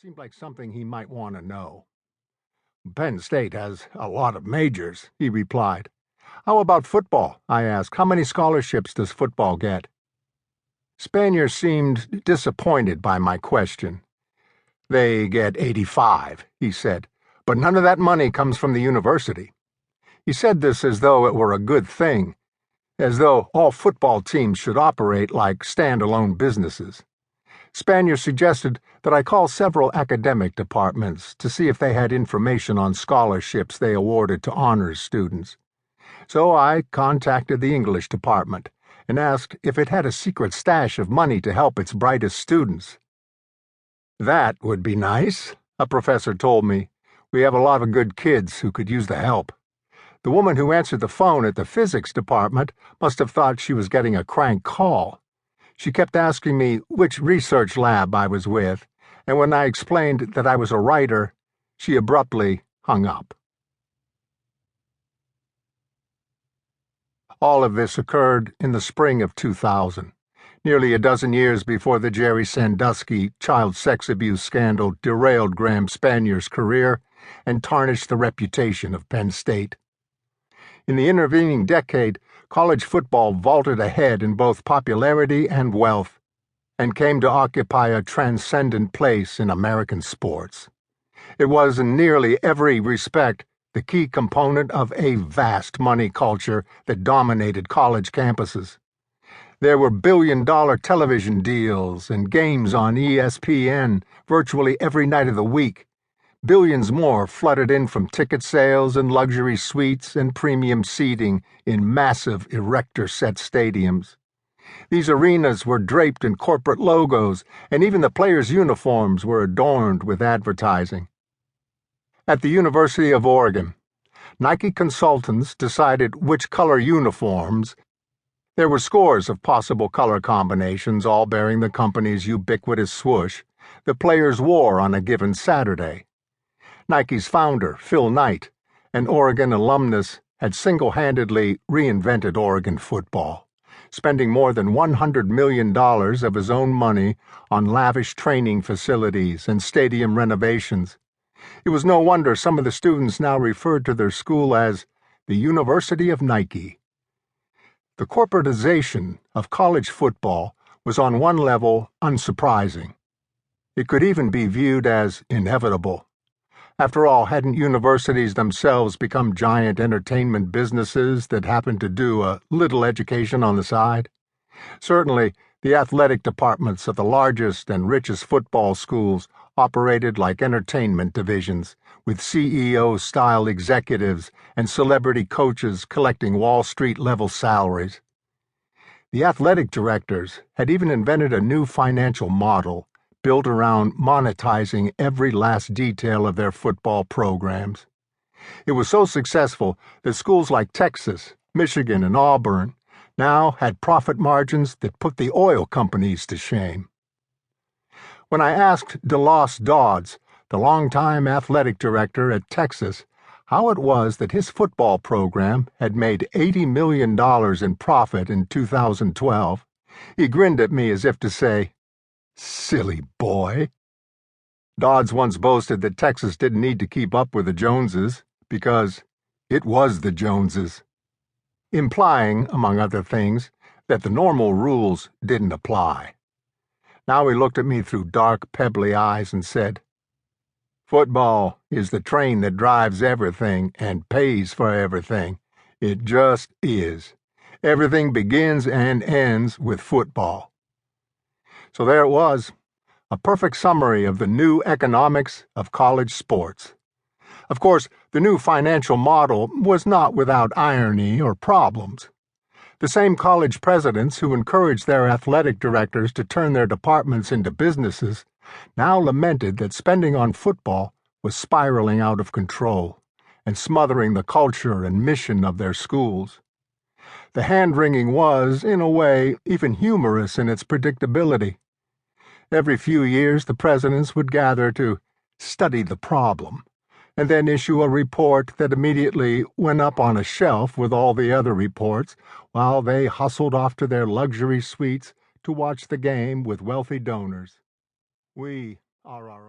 seemed like something he might want to know. Penn State has a lot of majors, he replied. How about football? I asked. How many scholarships does football get? Spanier seemed disappointed by my question. They get 85, he said, but none of that money comes from the university. He said this as though it were a good thing, as though all football teams should operate like stand-alone businesses. Spanier suggested that I call several academic departments to see if they had information on scholarships they awarded to honors students. So I contacted the English department and asked if it had a secret stash of money to help its brightest students. That would be nice, a professor told me. We have a lot of good kids who could use the help. The woman who answered the phone at the physics department must have thought she was getting a crank call. She kept asking me which research lab I was with, and when I explained that I was a writer, she abruptly hung up. All of this occurred in the spring of 2000, nearly a dozen years before the Jerry Sandusky child sex abuse scandal derailed Graham Spanier's career and tarnished the reputation of Penn State. In the intervening decade, college football vaulted ahead in both popularity and wealth, and came to occupy a transcendent place in American sports. It was, in nearly every respect, the key component of a vast money culture that dominated college campuses. There were billion-dollar television deals and games on ESPN virtually every night of the week. Billions more flooded in from ticket sales and luxury suites and premium seating in massive erector-set stadiums. These arenas were draped in corporate logos, and even the players' uniforms were adorned with advertising. At the University of Oregon, Nike consultants decided which color uniforms. There were scores of possible color combinations, all bearing the company's ubiquitous swoosh, the players wore on a given Saturday. Nike's founder, Phil Knight, an Oregon alumnus, had single-handedly reinvented Oregon football, spending more than $100 million of his own money on lavish training facilities and stadium renovations. It was no wonder some of the students now referred to their school as the University of Nike. The corporatization of college football was on one level unsurprising. It could even be viewed as inevitable. After all, hadn't universities themselves become giant entertainment businesses that happened to do a little education on the side? Certainly, the athletic departments of the largest and richest football schools operated like entertainment divisions, with CEO-style executives and celebrity coaches collecting Wall Street-level salaries. The athletic directors had even invented a new financial model built around monetizing every last detail of their football programs. It was so successful that schools like Texas, Michigan, and Auburn now had profit margins that put the oil companies to shame. When I asked DeLoss Dodds, the longtime athletic director at Texas, how it was that his football program had made $80 million in profit in 2012, he grinned at me as if to say, "Silly boy." Dodds once boasted that Texas didn't need to keep up with the Joneses because it was the Joneses, implying, among other things, that the normal rules didn't apply. Now he looked at me through dark, pebbly eyes and said, "Football is the train that drives everything and pays for everything. It just is. Everything begins and ends with football." So there it was, a perfect summary of the new economics of college sports. Of course, the new financial model was not without irony or problems. The same college presidents who encouraged their athletic directors to turn their departments into businesses now lamented that spending on football was spiraling out of control and smothering the culture and mission of their schools. The hand-wringing was, in a way, even humorous in its predictability. Every few years the presidents would gather to study the problem, and then issue a report that immediately went up on a shelf with all the other reports, while they hustled off to their luxury suites to watch the game with wealthy donors. We are our own.